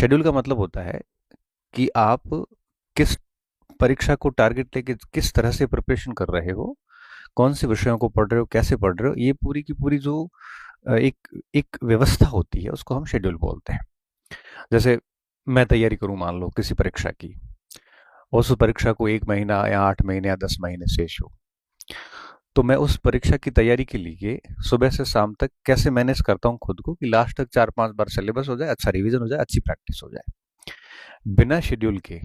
Schedule का मतलब होता है कि आप किस परीक्षा को टारगेट लेके किस तरह से प्रिपरेशन कर रहे हो, कौन से विषयों को पढ़ रहे हो, कैसे पढ़ रहे हो, ये पूरी की पूरी जो एक एक व्यवस्था होती है उसको हम शेड्यूल बोलते हैं। जैसे मैं तैयारी करूं मान लो किसी परीक्षा की, और उस परीक्षा को 1 महीना या 8 महीने या 10 महीने शेष हो, तो मैं उस परीक्षा की तैयारी के लिए सुबह से शाम तक कैसे मैनेज करता हूँ खुद को कि लास्ट तक 4-5 बार सिलेबस हो जाए, अच्छा रिवीजन हो जाए, अच्छी प्रैक्टिस हो जाए। बिना शेड्यूल के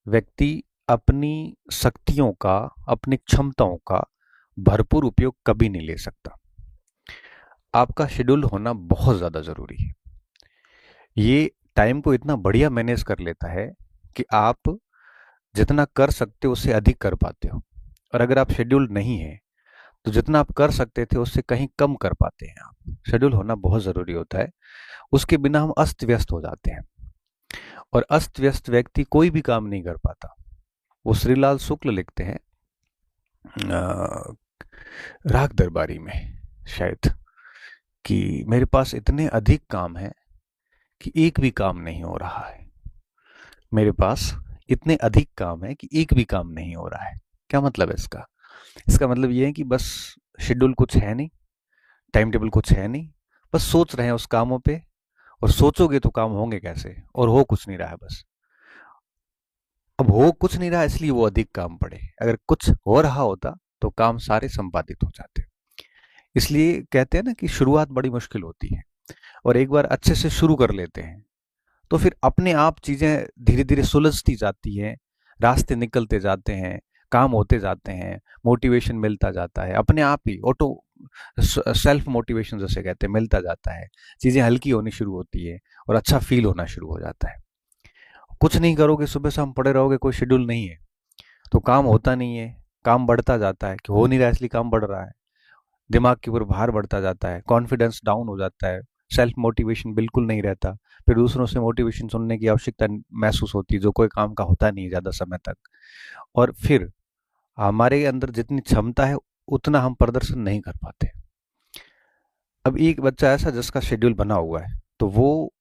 व्यक्ति अपनी शक्तियों का, अपनी क्षमताओं का भरपूर उपयोग कभी नहीं ले सकता। आपका शेड्यूल होना बहुत ज़्यादा ज़रूरी है। ये टाइम को इतना बढ़िया मैनेज कर लेता है कि आप जितना कर सकते हो उससे अधिक कर पाते हो। और अगर आप शेड्यूल नहीं है तो जितना आप कर सकते थे उससे कहीं कम कर पाते हैं आप। शेड्यूल होना बहुत ज़रूरी होता है। उसके बिना हम अस्त व्यस्त हो जाते हैं, और अस्त व्यस्त व्यक्ति कोई भी काम नहीं कर पाता। वो श्रीलाल शुक्ल लिखते हैं राग दरबारी में शायद, कि मेरे पास इतने अधिक काम हैं कि एक भी काम नहीं हो रहा है। मेरे पास इतने अधिक काम है कि एक भी काम नहीं हो रहा है। क्या मतलब है इसका? इसका मतलब ये है कि बस शेड्यूल कुछ है नहीं, टाइम टेबल कुछ है नहीं, बस सोच रहे हैं उस कामों पे, और सोचोगे तो काम होंगे कैसे, और हो कुछ नहीं रहा है बस। अब हो कुछ नहीं रहा इसलिए वो अधिक काम पड़े, अगर कुछ हो रहा होता तो काम सारे संपादित हो जाते। इसलिए कहते हैं ना कि शुरुआत बड़ी मुश्किल होती है, और एक बार अच्छे से शुरू कर लेते हैं तो फिर अपने आप चीजें धीरे धीरे सुलझती जाती हैं, रास्ते निकलते जाते हैं, काम होते जाते हैं, मोटिवेशन मिलता जाता है, अपने आप ही ऑटो सेल्फ मोटिवेशन जैसे कहते हैं मिलता जाता है। चीजें हल्की होनी शुरू होती है और अच्छा फील होना शुरू हो जाता है। कुछ नहीं करोगे, सुबह शाम पड़े रहोगे, कोई शेड्यूल नहीं है, तो काम होता नहीं है। काम बढ़ता जाता है कि हो नहीं रहा इसलिए काम बढ़ रहा है। दिमाग के ऊपर भार बढ़ता जाता है, कॉन्फिडेंस डाउन हो जाता है, सेल्फ मोटिवेशन बिल्कुल नहीं रहता। फिर दूसरों से मोटिवेशन सुनने की आवश्यकता महसूस होती है जो कोई काम का होता नहीं है ज़्यादा समय तक। और फिर हमारे अंदर जितनी क्षमता है उतना हम प्रदर्शन नहीं कर पाते। अब एक बच्चा ऐसा जिसका शेड्यूल बना हुआ है तो वो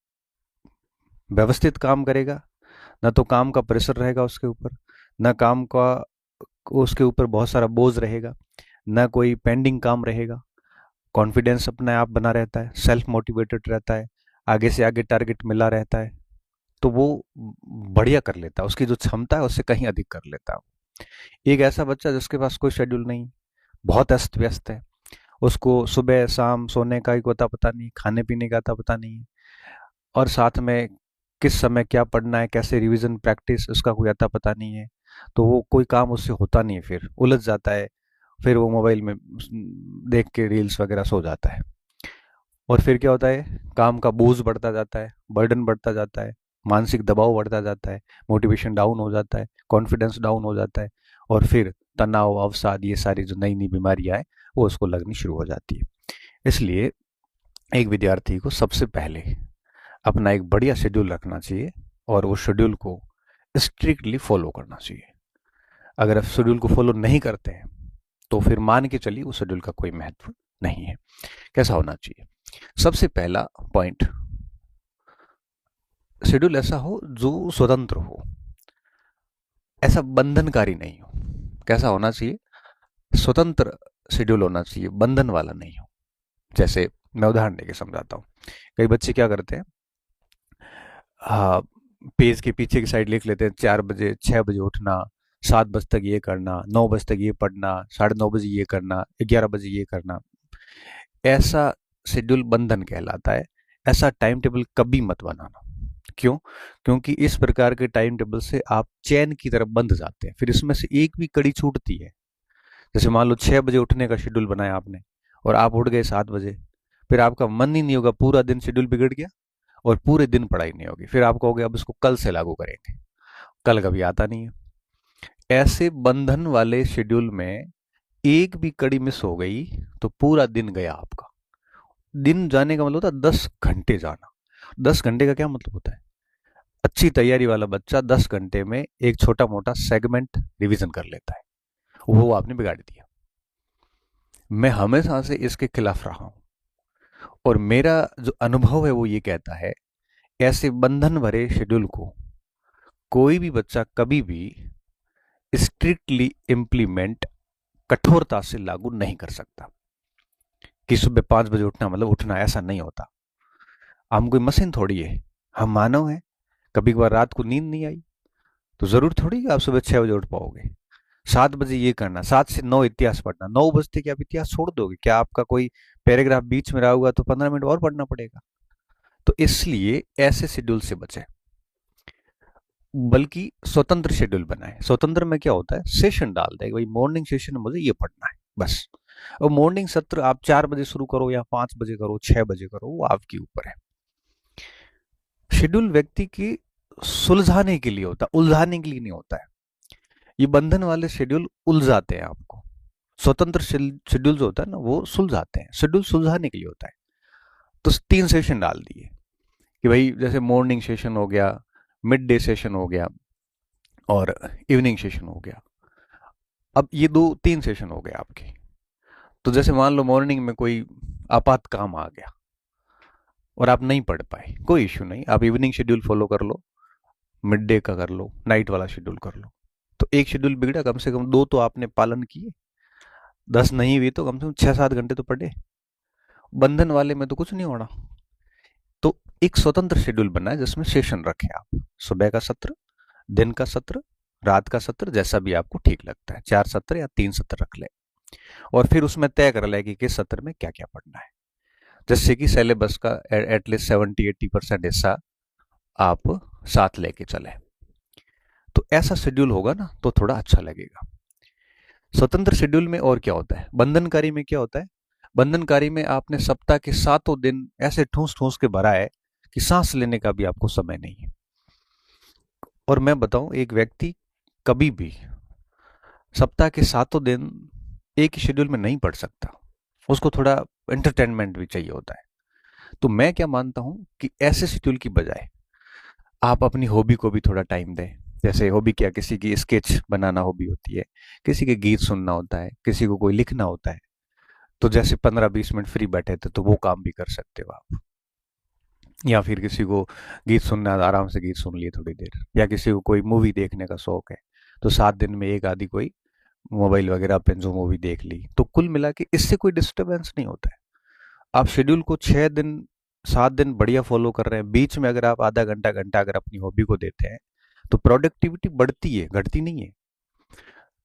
व्यवस्थित काम करेगा, न तो काम का प्रेशर रहेगा उसके ऊपर, न काम का उसके ऊपर बहुत सारा बोझ रहेगा, न कोई पेंडिंग काम रहेगा। कॉन्फिडेंस अपने आप बना रहता है, सेल्फ मोटिवेटेड रहता है, आगे से आगे टारगेट मिला रहता है, तो वो बढ़िया कर लेता है, उसकी जो क्षमता है उससे कहीं अधिक कर लेता है। एक ऐसा बच्चा जिसके पास कोई शेड्यूल नहीं, बहुत अस्त व्यस्त है, उसको सुबह शाम सोने का ही कोई अता पता नहीं, खाने पीने का अता पता नहीं, और साथ में किस समय क्या पढ़ना है, कैसे रिवीजन प्रैक्टिस, उसका कोई अता पता नहीं है, तो वो कोई काम उससे होता नहीं है, फिर उलझ जाता है। फिर वो मोबाइल में देख के रील्स वगैरह सो जाता है। और फिर क्या होता है, काम का बोझ बढ़ता जाता है, बर्डन बढ़ता जाता है, मानसिक दबाव बढ़ता जाता है, मोटिवेशन डाउन हो जाता है, कॉन्फिडेंस डाउन हो जाता है, और फिर तनाव अवसाद ये सारी जो नई नई बीमारियां हैं वो उसको लगनी शुरू हो जाती है। इसलिए एक विद्यार्थी को सबसे पहले अपना एक बढ़िया शेड्यूल रखना चाहिए, और वो शेड्यूल को स्ट्रिक्टली फॉलो करना चाहिए। अगर आप शेड्यूल को फॉलो नहीं करते हैं तो फिर मान के चलिए उस शेड्यूल का कोई महत्व नहीं है। कैसा होना चाहिए? सबसे पहला पॉइंट, शेड्यूल ऐसा हो जो स्वतंत्र हो, ऐसा बंधनकारी नहीं हो। कैसा होना चाहिए? स्वतंत्र शेड्यूल होना चाहिए, बंधन वाला नहीं हो। जैसे मैं उदाहरण देके समझाता हूँ। कई बच्चे क्या करते हैं, हाँ, पेज के पीछे की साइड लिख लेते हैं 4 बजे 6 बजे उठना, 7 बजे तक ये करना, 9 बजे तक ये पढ़ना, 9:30 बजे ये करना, 11 बजे ये करना। ऐसा शेड्यूल बंधन कहलाता है। ऐसा टाइम टेबल कभी मत बनाना। क्यों? क्योंकि इस प्रकार के टाइम टेबल से आप चैन की तरफ बंध जाते हैं, फिर इसमें से एक भी कड़ी छूटती है। जैसे मान लो 6 बजे उठने का शेड्यूल बनाया आपने, और आप उठ गए 7 बजे, फिर आपका मन ही नहीं होगा, पूरा दिन शेड्यूल बिगड़ गया, और पूरे दिन पढ़ाई नहीं होगी। फिर आप कहोगे अब इसको कल से लागू करेंगे, कल कभी आता नहीं है। ऐसे बंधन वाले शेड्यूल में एक भी कड़ी मिस हो गई तो पूरा दिन गया आपका। दिन जाने का मतलब होता है 10 घंटे जाना। 10 घंटे का क्या मतलब होता है? अच्छी तैयारी वाला बच्चा 10 घंटे में एक छोटा मोटा सेगमेंट रिवीजन कर लेता है, वो आपने बिगाड़ दिया। मैं हमेशा से इसके खिलाफ रहा हूं, और मेरा जो अनुभव है वो ये कहता है ऐसे बंधन भरे शेड्यूल को कोई भी बच्चा कभी भी स्ट्रिक्टली इम्प्लीमेंट, कठोरता से लागू नहीं कर सकता कि सुबह 5 बजे उठना मतलब उठना, ऐसा नहीं होता। हम कोई मशीन थोड़ी है, हम मानव हैं। कभी कभार रात को नींद नहीं आई तो जरूर थोड़ी कि आप सुबह 6 बजे उठ पाओगे। 7 बजे ये करना, 7 से 9 इतिहास पढ़ना, 9 बजते क्या आप इतिहास छोड़ दोगे? क्या आपका कोई पैराग्राफ बीच में रहा होगा तो 15 मिनट और पढ़ना पड़ेगा? तो इसलिए ऐसे शेड्यूल से बचे, बल्कि स्वतंत्र शेड्यूल बनाए। स्वतंत्र में क्या होता है, सेशन डाल दे, भाई मॉर्निंग सेशन में मुझे ये पढ़ना है बस। और मॉर्निंग सत्र आप 4 बजे शुरू करो या 5 बजे करो, 6 बजे करो, वो आपके ऊपर है। शेड्यूल व्यक्ति की सुलझाने के लिए होता है, उलझाने के लिए नहीं होता है। ये बंधन वाले शेड्यूल उलझाते हैं आपको। स्वतंत्र शेड्यूल जो होता है ना, वो सुलझाते हैं। शेड्यूल सुलझाने के लिए होता है। तो 3 सेशन डाल दिए कि भाई जैसे मॉर्निंग सेशन हो गया, मिड डे सेशन हो गया और इवनिंग सेशन हो गया। अब ये 2-3 सेशन हो गए आपके। तो जैसे मान लो मॉर्निंग में कोई आपात काम आ गया और आप नहीं पढ़ पाए, कोई इश्यू नहीं, आप इवनिंग शेड्यूल फॉलो कर लो, मिड डे का कर लो, नाइट वाला शेड्यूल कर लो। तो एक शेड्यूल बिगड़ा, कम से कम 2 तो आपने पालन किए, 10 नहीं हुई तो कम से कम 6-7 घंटे तो पढ़े। बंधन वाले में तो कुछ नहीं होना। तो एक स्वतंत्र शेड्यूल बना है जिसमें सेशन रखें आप, सुबह का सत्र, दिन का सत्र, रात का सत्र, जैसा भी आपको ठीक लगता है, 4 सत्र या 3 सत्र रख ले। और फिर उसमें तय कर ले कि किस सत्र में क्या क्या पढ़ना है। जिससे कि सिलेबस का एटलीस्ट 70-80% हिस्सा आप साथ लेके चले। तो ऐसा शेड्यूल होगा ना तो थोड़ा अच्छा लगेगा। स्वतंत्र शेड्यूल में और क्या होता है, बंधनकारी में क्या होता है, बंधनकारी में आपने सप्ताह के 7 दिन ऐसे ठूस ठूस के भरा है कि सांस लेने का भी आपको समय नहीं है। और मैं बताऊं, एक व्यक्ति कभी भी सप्ताह के 7 दिन एक ही शेड्यूल में नहीं पढ़ सकता। उसको थोड़ा एंटरटेनमेंट भी चाहिए होता है। तो मैं क्या मानता हूं कि ऐसे शेड्यूल की बजाय आप अपनी हॉबी को भी थोड़ा टाइम दें। जैसे हॉबी क्या, किसी की स्केच बनाना हॉबी होती है, किसी के गीत सुनना होता है, किसी को कोई लिखना होता है। तो जैसे 15-20 मिनट फ्री बैठे थे तो वो काम भी कर सकते हो आप। या फिर किसी को गीत सुनना, आराम से गीत सुन लिए थोड़ी देर, या किसी को कोई मूवी देखने का शौक है तो 7 दिन में एक आधी कोई मोबाइल वगैरह पे जो मूवी देख ली। तो कुल मिला के इससे कोई डिस्टरबेंस नहीं होता है। आप शेड्यूल को 6 दिन 7 दिन बढ़िया फॉलो कर रहे हैं, बीच में अगर आप आधा घंटा घंटा अगर अपनी हॉबी को देते हैं तो प्रोडक्टिविटी बढ़ती है, घटती नहीं है।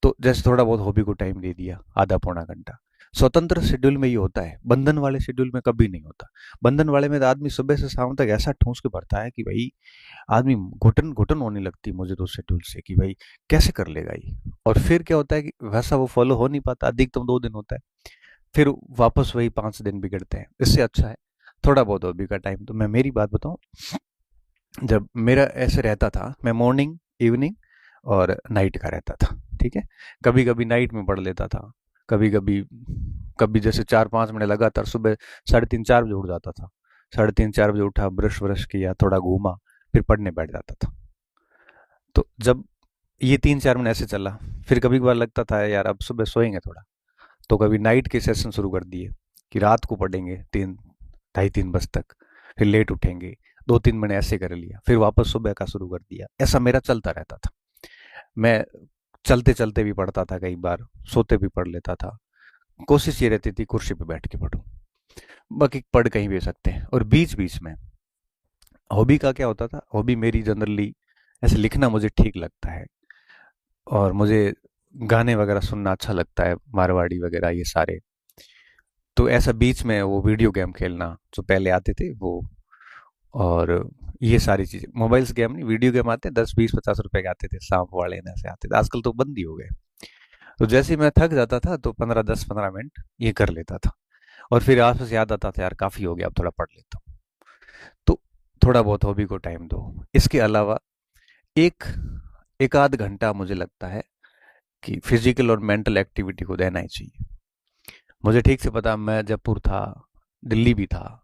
तो जैसे थोड़ा बहुत हॉबी को टाइम दे दिया, आधा पौना घंटा। स्वतंत्र शेड्यूल में ये होता है, बंधन वाले शेड्यूल में कभी नहीं होता। बंधन वाले में तो आदमी सुबह से शाम तक ऐसा ठूस के भरता है कि भाई आदमी घुटन घुटन होने लगती है मुझे तो शेड्यूल से, कि भाई कैसे कर लेगा ये। और फिर क्या होता है कि वैसा वो फॉलो हो नहीं पाता, अधिकतम 2 दिन होता है, फिर वापस वही 5 दिन बिगड़ते हैं। इससे अच्छा है थोड़ा बहुत हॉबी का टाइम। तो मैं मेरी बात बताऊं, जब मेरा ऐसे रहता था, मैं मॉर्निंग, इवनिंग और नाइट का रहता था, ठीक है। कभी कभी नाइट में पढ़ लेता था, कभी कभी कभी जैसे 4-5 महीने लगातार सुबह 3:30-4 बजे उठ जाता था। 3:30-4 बजे उठा, ब्रश व्रश किया, थोड़ा घूमा, फिर पढ़ने बैठ जाता था। तो जब ये 3-4 महीने ऐसे चला, फिर कभी कभार लगता था यार अब सुबह सोएंगे थोड़ा, तो कभी नाइट के सेशन शुरू कर दिए कि रात को पढ़ेंगे 3, 2:30-3 बजे तक, फिर लेट उठेंगे। 2-3 महीने ऐसे कर लिया, फिर वापस सुबह का शुरू कर दिया। ऐसा मेरा चलता रहता था। मैं चलते चलते भी पढ़ता था, कई बार सोते भी पढ़ लेता था। कोशिश ये रहती थी कुर्सी पे बैठ के पढूं, बाकी पढ़ कहीं भी सकते हैं। और बीच बीच में हॉबी का क्या होता था, हॉबी मेरी जनरली ऐसे लिखना मुझे ठीक लगता है, और मुझे गाने वगैरह सुनना अच्छा लगता है, मारवाड़ी वगैरह ये सारे। तो ऐसा बीच में वो वीडियो गेम खेलना जो पहले आते थे वो, और ये सारी चीजें, मोबाइल्स गेम नहीं, वीडियो गेम आते हैं, 10, 20, 50 रुपए के आते थे, सांप वाले न ऐसे आते थे, आजकल तो बंद ही हो गए। तो जैसे ही मैं थक जाता था तो 15-10-15 मिनट ये कर लेता था, और फिर आपस याद आता था यार काफी हो गया, अब थोड़ा पढ़ लेता हूँ। तो थोड़ा बहुत हॉबी को टाइम दो। इसके अलावा एक एक आध घंटा मुझे लगता है कि फिजिकल और मेंटल एक्टिविटी को देना ही चाहिए। मुझे ठीक से पता, मैं जयपुर था, दिल्ली भी था,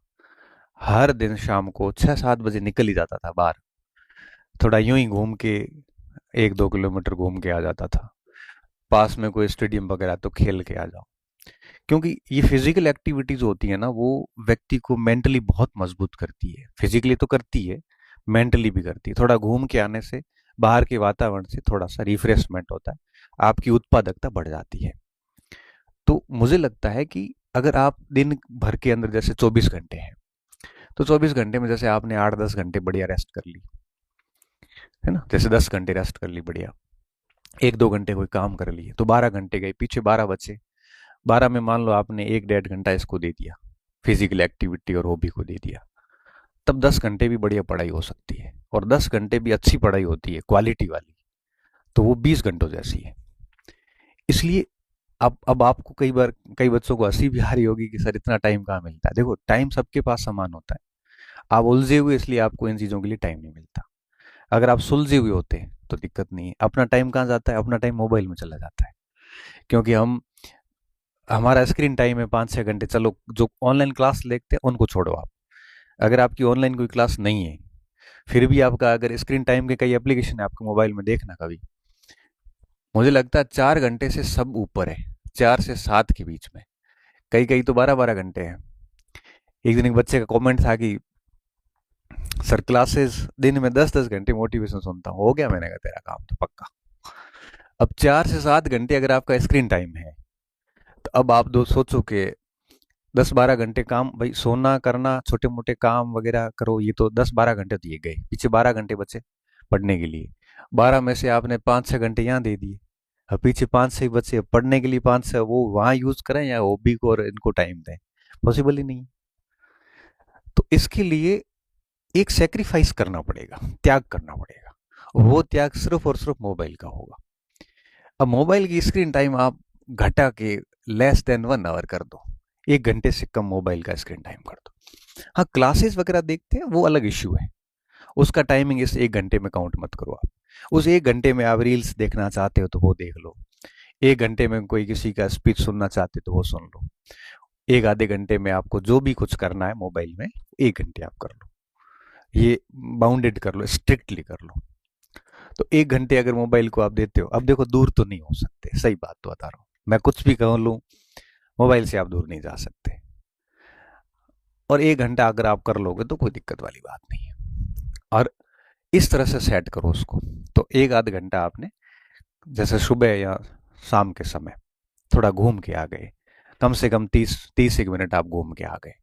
हर दिन शाम को 6-7 बजे निकल ही जाता था बाहर, थोड़ा यूं ही घूम के 1-2 किलोमीटर घूम के आ जाता था। पास में कोई स्टेडियम वगैरह तो खेल के आ जाओ। क्योंकि ये फिजिकल एक्टिविटीज होती है ना, वो व्यक्ति को मेंटली बहुत मजबूत करती है। फिजिकली तो करती है, मेंटली भी करती है। थोड़ा घूम के आने से, बाहर के वातावरण से थोड़ा सा रिफ्रेशमेंट होता है, आपकी उत्पादकता बढ़ जाती है। तो मुझे लगता है कि अगर आप दिन भर के अंदर जैसे 24 घंटे हैं, तो 24 घंटे में जैसे आपने 8-10 घंटे बढ़िया रेस्ट कर ली, है ना, जैसे 10 घंटे रेस्ट कर ली बढ़िया, 1-2 घंटे कोई काम कर लिए, तो 12 घंटे गए, पीछे 12 बचे। 12 में मान लो आपने 1-1.5 घंटा इसको दे दिया, फिजिकल एक्टिविटी और हॉबी को दे दिया, तब 10 घंटे भी बढ़िया पढ़ाई हो सकती है। और 10 घंटे भी अच्छी पढ़ाई होती है, क्वालिटी वाली, तो वो 20 घंटों जैसी है। इसलिए अब आपको कई बार, कई बच्चों को हंसी भी आ रही होगी कि सर इतना टाइम कहाँ मिलता है। देखो, टाइम सबके पास समान होता है, आप उलझे हुए इसलिए आपको इन चीज़ों के लिए टाइम नहीं मिलता। अगर आप सुलझे हुए होते तो दिक्कत नहीं है। अपना टाइम कहाँ जाता है? अपना टाइम मोबाइल में चला जाता है, क्योंकि हम, हमारा स्क्रीन टाइम है 5-6 घंटे। चलो, जो ऑनलाइन क्लास लेते हैं उनको छोड़ो आप, अगर आपकी ऑनलाइन कोई क्लास नहीं है, फिर भी आपका अगर स्क्रीन टाइम के कई एप्लीकेशन है आपके मोबाइल में, देखना कभी, मुझे लगता है 4 घंटे से सब ऊपर है, 4 से 7 के बीच में, कई कई तो 12-12 घंटे हैं। एक दिन एक बच्चे का कमेंट था कि सर क्लासेस दिन में 10-10 घंटे मोटिवेशन सुनता हूँ। हो गया, मैंने कहा तेरा काम तो पक्का। अब 4 से 7 घंटे अगर आपका स्क्रीन टाइम है, तो अब आप दो सोचो कि 10-12 घंटे काम, भाई सोना करना, छोटे मोटे काम वगैरह करो, ये तो 10-12 घंटे तो ये गए, पीछे 12 घंटे बचे पढ़ने के लिए। 12 में से आपने 5-6 घंटे यहाँ दे दिए, अब पीछे 5-6 बचे पढ़ने के लिए, 5-6 वो वहां यूज करें या हॉबी को और इनको टाइम दें? पॉसिबल ही नहीं। तो इसके लिए एक सेक्रीफाइस करना पड़ेगा, त्याग करना पड़ेगा। वो त्याग सिर्फ और सिर्फ मोबाइल का होगा। अब मोबाइल की स्क्रीन टाइम आप घटा के लेस देन 1 आवर कर दो, 1 घंटे से कम मोबाइल का स्क्रीन टाइम कर दो। हाँ, क्लासेस वगैरह देखते हैं वो अलग इश्यू है, उसका टाइमिंग इस 1 घंटे में काउंट मत करो आप। उस 1 घंटे में आप रील्स देखना चाहते हो तो वो देख लो, 1 घंटे में कोई किसी का स्पीच सुनना चाहते तो वो सुन लो, 1 आधे घंटे में आपको जो भी कुछ करना है मोबाइल में, 1 घंटे आप कर लो। ये बाउंडेड कर लो, स्ट्रिक्टली कर लो। तो 1 घंटे अगर मोबाइल को आप देते हो, अब देखो दूर तो नहीं हो सकते, सही बात तो बता रहा हूँ मैं, कुछ भी कह लूँ, मोबाइल से आप दूर नहीं जा सकते। और 1 घंटा अगर आप कर लोगे तो कोई दिक्कत वाली बात नहीं है। और इस तरह से सेट करो उसको। तो 1 आध घंटा आपने, जैसे सुबह या शाम के समय थोड़ा घूम के आ गए, कम से कम 30 एक मिनट आप घूम के आ गए,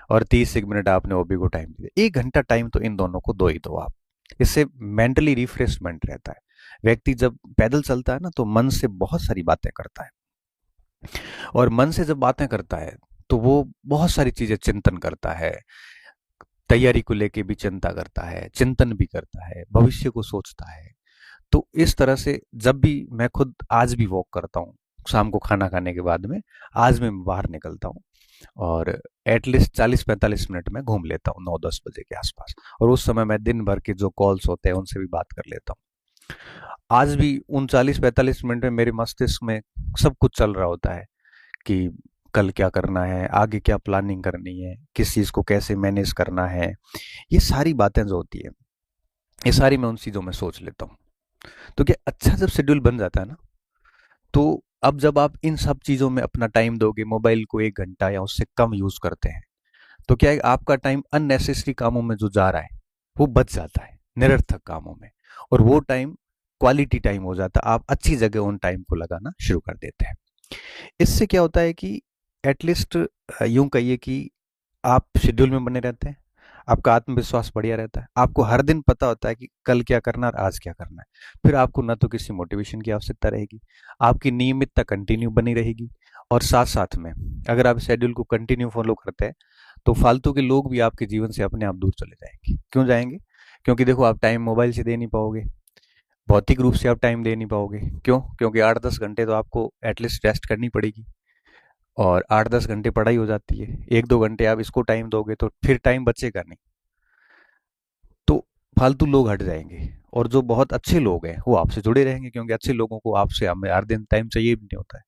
और 30 एक मिनट आपने हॉबी को टाइम दिया, 1 घंटा टाइम तो इन दोनों को दो ही दो आप। इससे मेंटली रिफ्रेशमेंट रहता है। व्यक्ति जब पैदल चलता है ना, तो मन से बहुत सारी बातें करता है, और मन से जब बातें करता है तो वो बहुत सारी चीजें चिंतन करता है, तैयारी को लेके भी चिंता करता है, चिंतन भी करता है, भविष्य को सोचता है। तो इस तरह से जब भी मैं खुद आज भी वॉक करता हूँ शाम को खाना खाने के बाद में, आज मैं बाहर निकलता हूँ और एटलीस्ट 40-45 मिनट में घूम लेता हूँ 9-10 बजे के आसपास, और उस समय मैं दिन भर के जो कॉल्स होते हैं उनसे भी बात कर लेता हूँ। आज भी उन 40-45 मिनट में मेरे मस्तिष्क में सब कुछ चल रहा होता है कि कल क्या करना है, आगे क्या प्लानिंग करनी है, किस चीज़ को कैसे मैनेज करना है, ये सारी बातें जो होती है, ये सारी मैं उन चीज़ों में सोच लेता हूँ। तो क्या अच्छा जब शेड्यूल बन जाता है ना, तो अब जब आप इन सब चीज़ों में अपना टाइम दोगे, मोबाइल को 1 घंटा या उससे कम यूज़ करते हैं, तो क्या है, आपका टाइम अननेसेसरी कामों में जो जा रहा है वो बच जाता है, निरर्थक कामों में, और वो टाइम क्वालिटी टाइम हो जाता है। आप अच्छी जगह उन टाइम को लगाना शुरू कर देते हैं। इससे क्या होता है कि एटलीस्ट यूं कहिए कि आप शेड्यूल में बने रहते हैं, आपका आत्मविश्वास बढ़िया रहता है, आपको हर दिन पता होता है कि कल क्या करना और आज क्या करना है। फिर आपको ना तो किसी मोटिवेशन की आवश्यकता रहेगी, आपकी नियमितता कंटिन्यू बनी रहेगी। और साथ साथ में अगर आप शेड्यूल को कंटिन्यू फॉलो करते हैं, तो फालतू के लोग भी आपके जीवन से अपने आप दूर चले जाएंगे। क्यों जाएंगे? क्योंकि देखो, आप टाइम मोबाइल से दे नहीं पाओगे, भौतिक रूप से आप टाइम दे नहीं पाओगे। क्यों? क्योंकि 8-10 घंटे तो आपको एटलीस्ट रेस्ट करनी पड़ेगी, और 8-10 घंटे पढ़ाई हो जाती है, 1-2 घंटे आप इसको टाइम दोगे तो फिर टाइम बचेगा नहीं। तो फालतू लोग हट जाएंगे, और जो बहुत अच्छे लोग हैं वो आपसे जुड़े रहेंगे, क्योंकि अच्छे लोगों को आपसे हमें हर दिन टाइम चाहिए भी नहीं होता है।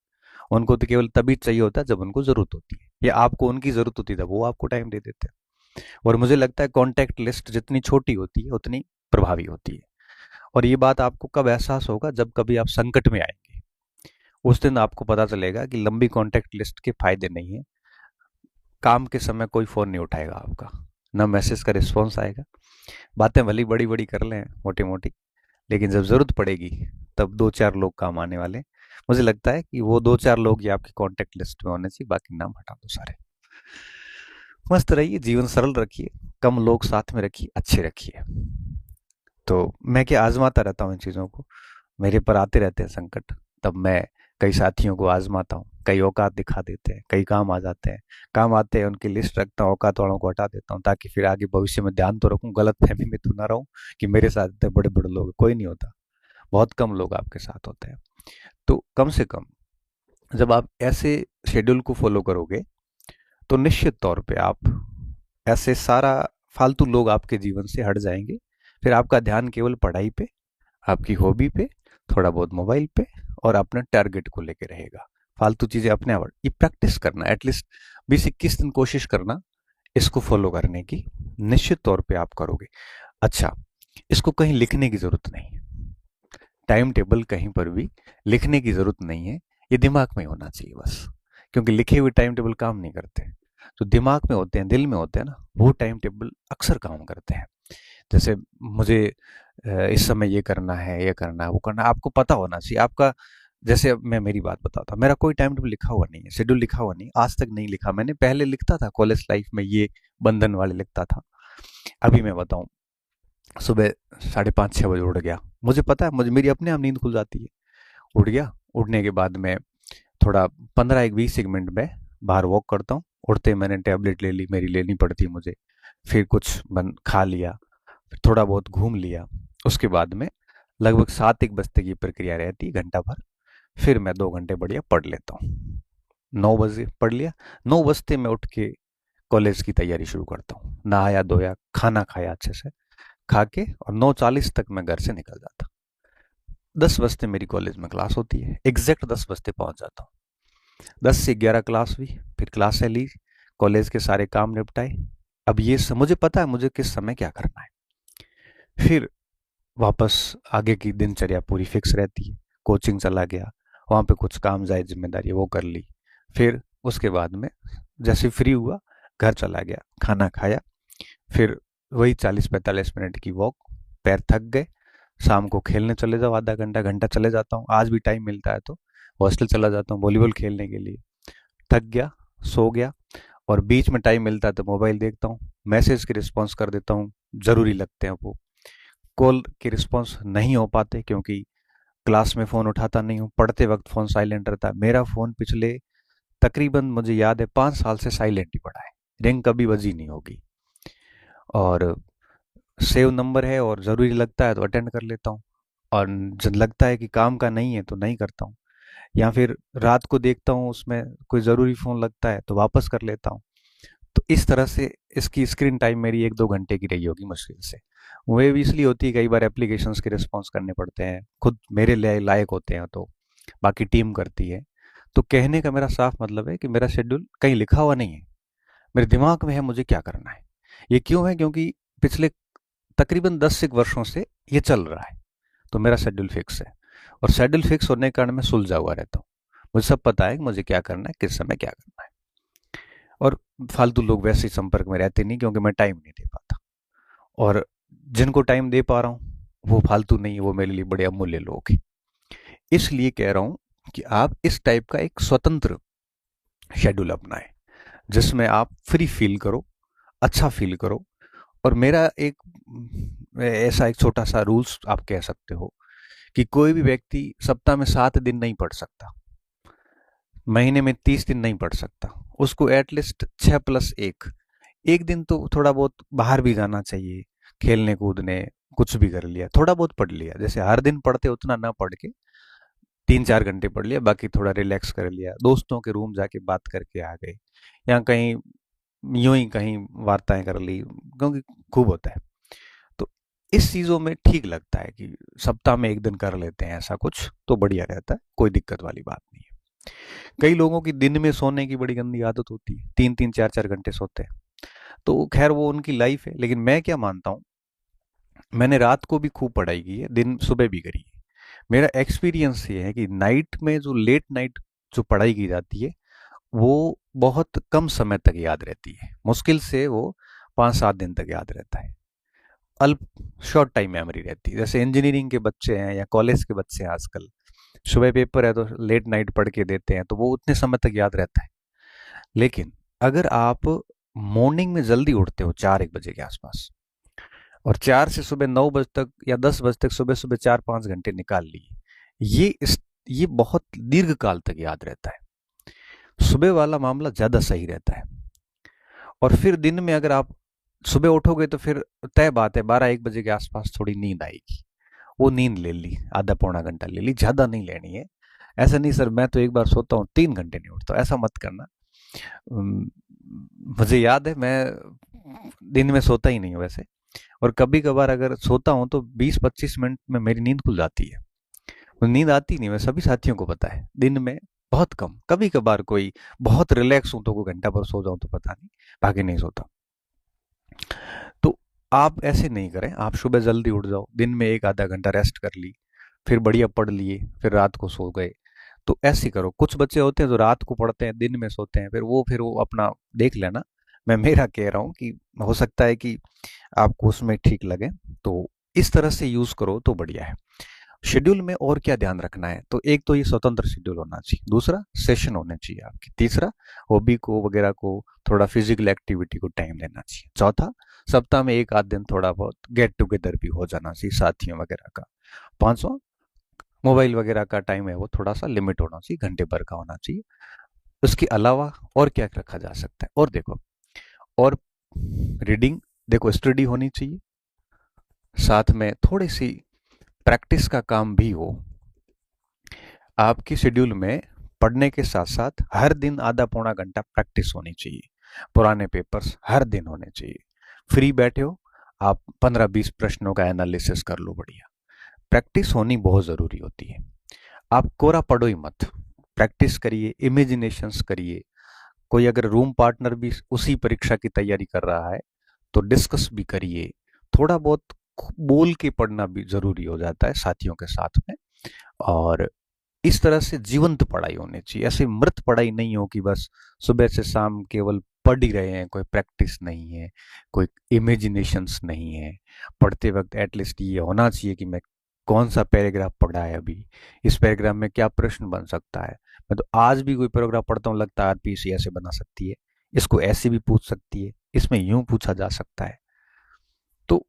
उनको तो केवल तभी चाहिए होता है जब उनको जरूरत होती है, या आपको उनकी जरूरत होती है तब वो आपको टाइम दे देते हैं। और मुझे लगता है कॉन्टैक्ट लिस्ट जितनी छोटी होती है उतनी प्रभावी होती है। और ये बात आपको कब एहसास होगा? जब कभी आप संकट में आएंगे, उस दिन आपको पता चलेगा कि लंबी कॉन्टैक्ट लिस्ट के फायदे नहीं है। काम के समय कोई फोन नहीं उठाएगा आपका, ना मैसेज का रिस्पॉन्स आएगा, बातें भली बड़ी बड़ी कर लें मोटी मोटी, लेकिन जब ज़रूरत पड़ेगी तब दो चार लोग काम आने वाले हैं। मुझे लगता है कि वो दो चार लोग ही आपकी कॉन्टेक्ट लिस्ट में होने चाहिए, बाकी नाम हटा दो सारे। मस्त रहिए, जीवन सरल रखिए, कम लोग साथ में रखिए, अच्छे रखिए। तो मैं क्या आजमाता रहता हूँ इन चीज़ों को, मेरे पर आते रहते हैं संकट, तब मैं कई साथियों को आजमाता हूँ, कई औकात दिखा देते हैं, कई काम आ जाते हैं, काम आते हैं उनकी लिस्ट रखता हूँ, औकात वालों को हटा देता हूँ, ताकि फिर आगे भविष्य में ध्यान तो रखूँ, गलत फहमी में तो ना रहूँ कि मेरे साथ इतने बड़े बड़े लोग, कोई नहीं होता, बहुत कम लोग आपके साथ होते हैं। तो कम से कम जब आप ऐसे शेड्यूल को फॉलो करोगे तो निश्चित तौर पे आप ऐसे सारा फालतू लोग आपके जीवन से हट जाएंगे। फिर आपका ध्यान केवल पढ़ाई पे, आपकी हॉबी पे, थोड़ा बहुत मोबाइल पे और अपने टारगेट को लेके रहेगा। फालतू चीजें अपने आप, ये प्रैक्टिस करना, एटलीस्ट 20-21 दिन कोशिश करना इसको फॉलो करने की, निश्चित तौर पे आप करोगे। अच्छा, इसको कहीं लिखने की जरूरत नहीं, टाइम टेबल कहीं पर भी लिखने की जरूरत नहीं है, ये दिमाग में होना चाहिए बस। क्योंकि लिखे हुए टाइम टेबल काम नहीं करते, जो दिमाग में होते हैं, दिल में होते हैं ना, वो टाइम टेबल अक्सर काम करते हैं। जैसे मुझे इस समय ये करना है, ये करना है, वो करना है, आपको पता होना चाहिए आपका। जैसे अब मैं मेरी बात बताता हूँ, मेरा कोई टाइम टेबल लिखा हुआ नहीं है, शेड्यूल लिखा हुआ नहीं, आज तक नहीं लिखा मैंने। पहले लिखता था कॉलेज लाइफ में, ये बंधन वाले लिखता था। अभी मैं बताऊं, सुबह 5:30-6 बजे उठ गया, मुझे पता है, मुझे मेरी अपने आप नींद खुल जाती है। उठ गया, उठने के बाद में थोड़ा 15-20 मिनट में बाहर वॉक करता हूँ। उठते ही मैंने टैबलेट ले ली, मेरी लेनी पड़ती है मुझे। फिर कुछ बन खा लिया, फिर थोड़ा बहुत घूम लिया। उसके बाद में लगभग 7-1 बजते की प्रक्रिया रहती है, घंटा भर। फिर मैं 2 घंटे बढ़िया पढ़ लेता हूँ। 9 बजे पढ़ लिया, 9 बजते मैं उठ के कॉलेज की तैयारी शुरू करता हूँ। नहाया धोया, खाना खाया अच्छे से, खा के और 9:40 तक मैं घर से निकल जाता। 10 बजते मेरी कॉलेज में क्लास होती है, एग्जैक्ट 10 बजते पहुंच जाता हूँ। 10 से 11 क्लास हुई, फिर क्लासें ली, कॉलेज के सारे काम निपटाए। अब ये मुझे पता है मुझे किस समय क्या करना है। फिर वापस आगे की दिनचर्या पूरी फिक्स रहती है। कोचिंग चला गया, वहाँ पे कुछ काम जाए जिम्मेदारी वो कर ली। फिर उसके बाद में जैसे फ्री हुआ, घर चला गया, खाना खाया, फिर वही 40-45 मिनट की वॉक, पैर थक गए, शाम को खेलने चले जाओ, आधा घंटा घंटा चले जाता हूँ, आज भी टाइम मिलता है तो हॉस्टल चला जाता हूँ वॉलीबॉल खेलने के लिए। थक गया, सो गया, और बीच में टाइम मिलता है तो मोबाइल देखता हूँ, मैसेज की रिस्पॉन्स कर देता हूँ, जरूरी लगते हैं वो। कॉल की रिस्पॉन्स नहीं हो पाते क्योंकि क्लास में फ़ोन उठाता नहीं हूँ, पढ़ते वक्त फ़ोन साइलेंट रहता है मेरा। फ़ोन पिछले तकरीबन मुझे याद है 5 साल से साइलेंट ही पड़ा है, रिंग कभी बजी नहीं होगी। और सेव नंबर है और ज़रूरी लगता है तो अटेंड कर लेता हूँ, और जब लगता है कि काम का नहीं है तो नहीं करता हूँ। या फिर रात को देखता हूँ उसमें कोई ज़रूरी फ़ोन लगता है तो वापस कर लेता हूँ। तो इस तरह से इसकी स्क्रीन टाइम मेरी 1-2 घंटे की रही होगी मुश्किल से। वो भी इसलिए होती है, कई बार एप्लीकेशंस के रिस्पॉन्स करने पड़ते हैं, खुद मेरे लिए लायक होते हैं तो बाकी टीम करती है। तो कहने का मेरा साफ मतलब है कि मेरा शेड्यूल कहीं लिखा हुआ नहीं है, मेरे दिमाग में है मुझे क्या करना है। ये क्यों है? क्योंकि पिछले तकरीबन 10 वर्षों से ये चल रहा है, तो मेरा शेड्यूल फिक्स है। और शेड्यूल फिक्स होने के कारण मैं सुलझा हुआ रहता हूँ, मुझे सब पता है कि मुझे क्या करना है, किस समय क्या करना है। और फालतू लोग वैसे ही संपर्क में रहते नहीं, क्योंकि मैं टाइम नहीं दे पाता। और जिनको टाइम दे पा रहा हूँ वो फालतू नहीं है, वो मेरे लिए बड़े अमूल्य लोग हैं। इसलिए कह रहा हूँ कि आप इस टाइप का एक स्वतंत्र शेड्यूल अपनाएं, जिसमें आप फ्री फील करो, अच्छा फील करो। और मेरा एक ऐसा एक छोटा सा रूल्स आप कह सकते हो कि कोई भी व्यक्ति सप्ताह में 7 दिन नहीं पढ़ सकता, महीने में 30 दिन नहीं पढ़ सकता, उसको एटलीस्ट 6+1, एक दिन तो थोड़ा बहुत बाहर भी जाना चाहिए, खेलने कूदने, कुछ भी कर लिया, थोड़ा बहुत पढ़ लिया। जैसे हर दिन पढ़ते उतना ना पढ़ के 3-4 घंटे पढ़ लिया, बाकी थोड़ा रिलैक्स कर लिया, दोस्तों के रूम जाके बात करके आ गए, या कहीं यूं ही कहीं वार्ताएं कर ली, क्योंकि खूब होता है। तो इस चीज़ों में ठीक लगता है कि सप्ताह में एक दिन कर लेते हैं ऐसा कुछ, तो बढ़िया रहता है, कोई दिक्कत वाली बात नहीं है। कई लोगों की दिन में सोने की बड़ी गंदी आदत होती है, 3-3 4-4 घंटे सोते हैं, तो खैर वो उनकी लाइफ है। लेकिन मैं क्या मानता हूँ, मैंने रात को भी खूब पढ़ाई की है, दिन सुबह भी करी है। मेरा एक्सपीरियंस ये है कि नाइट में जो लेट नाइट जो पढ़ाई की जाती है वो बहुत कम समय तक याद रहती है, मुश्किल से वो 5-7 दिन तक याद रहता है। अल्प शॉर्ट टाइम मेमोरी रहती है। जैसे इंजीनियरिंग के बच्चे हैं या कॉलेज के बच्चे हैं आजकल, सुबह पेपर है तो लेट नाइट पढ़ के देते हैं, तो वो उतने समय तक याद रहता है। लेकिन अगर आप मॉर्निंग में जल्दी उठते हो 4-1 बजे के आसपास, और 4 से सुबह 9 बजे तक या 10 बजे तक सुबह सुबह 4-5 घंटे निकाल लिए, ये बहुत दीर्घ काल तक याद रहता है। सुबह वाला मामला ज़्यादा सही रहता है। और फिर दिन में अगर आप सुबह उठोगे तो फिर तय बात है 12-1 बजे के आसपास थोड़ी नींद आएगी। वो नींद ले ली, आधा पौना घंटा ले ली, ज़्यादा नहीं लेनी है। ऐसा नहीं सर मैं तो एक बार सोता हूँ 3 घंटे नहीं उठता, ऐसा मत करना। उम, मुझे याद है मैं दिन में सोता ही नहीं हूँ वैसे, और कभी कभार अगर सोता हूँ तो 20-25 मिनट में मेरी नींद खुल जाती है। वो नींद आती नहीं, मैं सभी साथियों को पता है, दिन में बहुत कम, कभी कभार कोई बहुत रिलैक्स हूँ तो कोई घंटा भर सो जाऊँ तो पता नहीं, बाकी नहीं सोता। तो आप ऐसे नहीं करें, आप सुबह जल्दी उठ जाओ, दिन में 1 आधा घंटा रेस्ट कर ली, फिर बढ़िया पढ़ लिए, फिर रात को सो गए। तो ऐसे करो। कुछ बच्चे होते हैं जो रात को पढ़ते हैं दिन में सोते हैं, फिर वो अपना देख लेना। मैं मेरा कह रहा हूँ कि हो सकता है कि आपको उसमें ठीक लगे, तो इस तरह से यूज करो तो बढ़िया है। शेड्यूल में और क्या ध्यान रखना है, तो एक तो ये स्वतंत्र शेड्यूल होना चाहिए, दूसरा सेशन होने चाहिए आपकी, तीसरा हॉबी को वगैरह को थोड़ा फिजिकल एक्टिविटी को टाइम देना चाहिए, चौथा सप्ताह में 1 आध दिन थोड़ा बहुत गेट टुगेदर भी हो जाना चाहिए साथियों वगैरह का, पांचवा मोबाइल वगैरह का टाइम है वो थोड़ा सा लिमिट होना चाहिए, घंटे भर का होना चाहिए। उसके अलावा और क्या रखा जा सकता है, और देखो, और रीडिंग, देखो स्टडी होनी चाहिए, साथ में थोड़ी सी प्रैक्टिस का काम भी हो। आपकी शेड्यूल में पढ़ने के साथ साथ हर दिन आधा पौना घंटा प्रैक्टिस होनी चाहिए, पुराने पेपर्स हर दिन होने चाहिए। फ्री बैठे हो, आप 15-20 प्रश्नों का एनालिसिस कर लो, बढ़िया। प्रैक्टिस होनी बहुत ज़रूरी होती है। आप कोरा पढ़ो ही मत, प्रैक्टिस करिए, इमेजिनेशंस करिए। कोई अगर रूम पार्टनर भी उसी परीक्षा की तैयारी कर रहा है तो डिस्कस भी करिए। थोड़ा बहुत बोल के पढ़ना भी ज़रूरी हो जाता है साथियों के साथ में। और इस तरह से जीवंत पढ़ाई होनी चाहिए, ऐसे मृत पढ़ाई नहीं हो कि बस सुबह से शाम केवल पढ़ ही रहे हैं, कोई प्रैक्टिस नहीं है, कोई इमेजिनेशंस नहीं है। पढ़ते वक्त एटलीस्ट ये होना चाहिए कि मैं कौन सा पैराग्राफ पढ़ा है अभी, इस पैराग्राफ में क्या प्रश्न बन सकता है। मैं तो आज भी कोई पैराग्राफ पढ़ता हूँ, लगता है आरपीसी ऐसे बना सकती है, इसको ऐसे भी पूछ सकती है, इसमें यूं पूछा जा सकता है। तो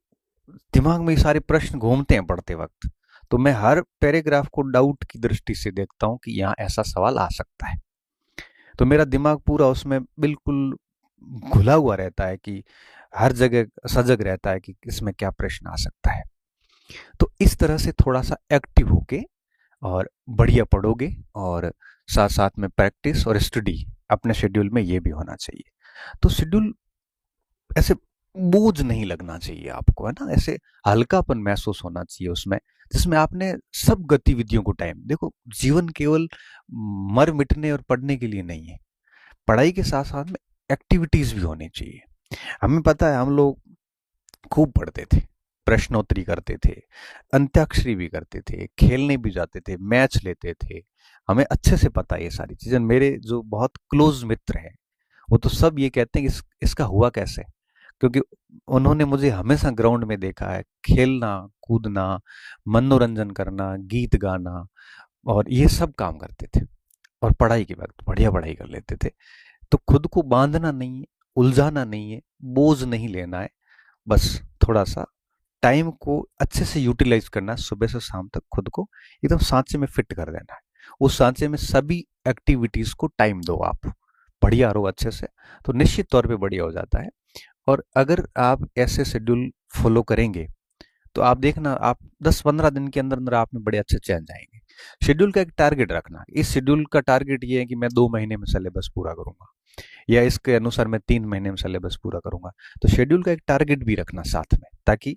दिमाग में ये सारे प्रश्न घूमते हैं पढ़ते वक्त, तो मैं हर पैराग्राफ को डाउट की दृष्टि से देखता हूँ कि यहाँ ऐसा सवाल आ सकता है। तो मेरा दिमाग पूरा उसमें बिल्कुल घुला हुआ रहता है कि हर जगह सजग रहता है कि इसमें क्या प्रश्न आ सकता है। तो इस तरह से थोड़ा सा एक्टिव होके और बढ़िया पढ़ोगे, और साथ साथ में प्रैक्टिस और स्टडी अपने शेड्यूल में ये भी होना चाहिए। तो शेड्यूल ऐसे बोझ नहीं लगना चाहिए आपको, है ना, ऐसे हल्कापन महसूस होना चाहिए उसमें, जिसमें आपने सब गतिविधियों को टाइम देखो। जीवन केवल मर मिटने और पढ़ने के लिए नहीं है, पढ़ाई के साथ साथ में एक्टिविटीज भी होनी चाहिए। हमें पता है, हम लोग खूब पढ़ते थे, प्रश्नोत्तरी करते थे, अंत्याक्षरी भी करते थे, खेलने भी जाते थे, मैच लेते थे। हमें अच्छे से पता है ये सारी चीजें। मेरे जो बहुत क्लोज मित्र हैं वो तो सब ये कहते हैं कि इसका हुआ कैसे, क्योंकि उन्होंने मुझे हमेशा ग्राउंड में देखा है, खेलना कूदना, मनोरंजन करना, गीत गाना, और ये सब काम करते थे। और पढ़ाई के वक्त बढ़िया पढ़ाई कर लेते थे। तो खुद को बांधना नहीं है, उलझाना नहीं है, बोझ नहीं लेना है, बस थोड़ा सा टाइम को अच्छे से यूटिलाइज करना है। सुबह से शाम तक खुद को एकदम सांचे में फिट कर देना है, उस सांचे में सभी एक्टिविटीज को टाइम दो आप, बढ़िया रहो अच्छे से, तो निश्चित तौर पे बढ़िया हो जाता है। और अगर आप ऐसे शेड्यूल फॉलो करेंगे तो आप देखना, आप 10-15 दिन के अंदर अंदर आप में बड़े अच्छे चेंज आएंगे। शेड्यूल का एक टारगेट रखना, इस शेड्यूल का टारगेट ये है कि मैं 2 महीने में सिलेबस पूरा करूंगा, या इसके अनुसार मैं 3 महीने में सिलेबस पूरा करूंगा। तो शेड्यूल का एक टारगेट भी रखना साथ में, ताकि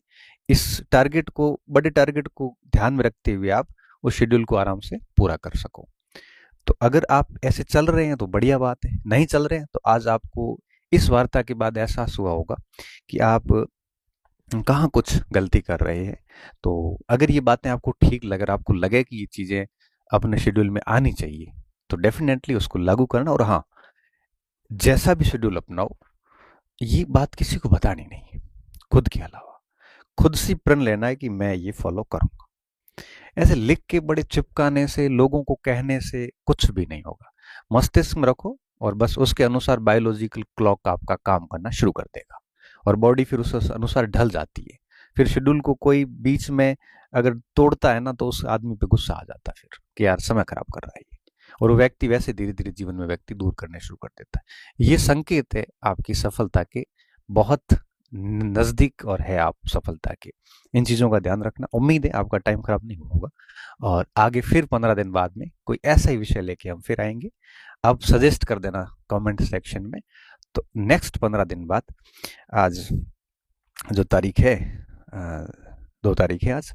इस टारगेट को, बड़े टारगेट को ध्यान में रखते हुए आप उस शेड्यूल को आराम से पूरा कर सको। तो अगर आप ऐसे चल रहे हैं तो बढ़िया बात है, नहीं चल रहे हैं तो आज आपको इस वार्ता के बाद एहसास हुआ होगा कि आप कहाँ कुछ गलती कर रहे हैं। तो अगर ये बातें आपको ठीक लगे, अगर आपको लगे कि ये चीज़ें अपने शेड्यूल में आनी चाहिए, तो डेफिनेटली उसको लागू करना। और हाँ, जैसा भी शेड्यूल अपनाओ, ये बात किसी को बतानी नहीं है, खुद के अलावा। खुद से प्रण लेना है कि मैं ये फॉलो करूंगा। ऐसे लिख के बड़े चिपकाने से, लोगों को कहने से कुछ भी नहीं होगा। मस्तिष्क में रखो और बस उसके अनुसार बायोलॉजिकल क्लॉक आपका काम करना शुरू कर देगा और बॉडी फिर उस अनुसार ढल जाती है। फिर शेड्यूल को कोई बीच में अगर तोड़ता है ना, तो उस आदमी पे गुस्सा आ जाता है फिर कि यार समय खराब कर रहा है ये, और वो व्यक्ति वैसे धीरे धीरे जीवन में व्यक्ति दूर करने शुरू कर देता है। ये संकेत है आपकी सफलता के बहुत नजदीक और है आप सफलता के। इन चीजों का ध्यान रखना। उम्मीद है आपका टाइम खराब नहीं होगा और आगे फिर 15 दिन बाद में कोई ऐसा ही विषय लेके हम फिर आएंगे। आप सजेस्ट कर देना कमेंट सेक्शन में। तो नेक्स्ट 15 दिन बाद, आज जो तारीख है 2 तारीख है आज,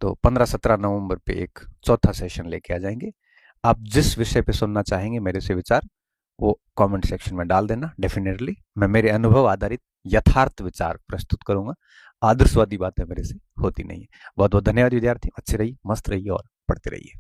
तो 15-17 नवंबर पे एक चौथा सेशन लेके आ जाएंगे। आप जिस विषय पे सुनना चाहेंगे मेरे से विचार, वो कमेंट सेक्शन में डाल देना। डेफिनेटली मैं मेरे अनुभव आधारित यथार्थ विचार प्रस्तुत करूंगा। आदर्शवादी बातें मेरे से होती नहीं है। बहुत बहुत धन्यवाद विद्यार्थी। अच्छे रहिए, मस्त रहिए और पढ़ते रहिए।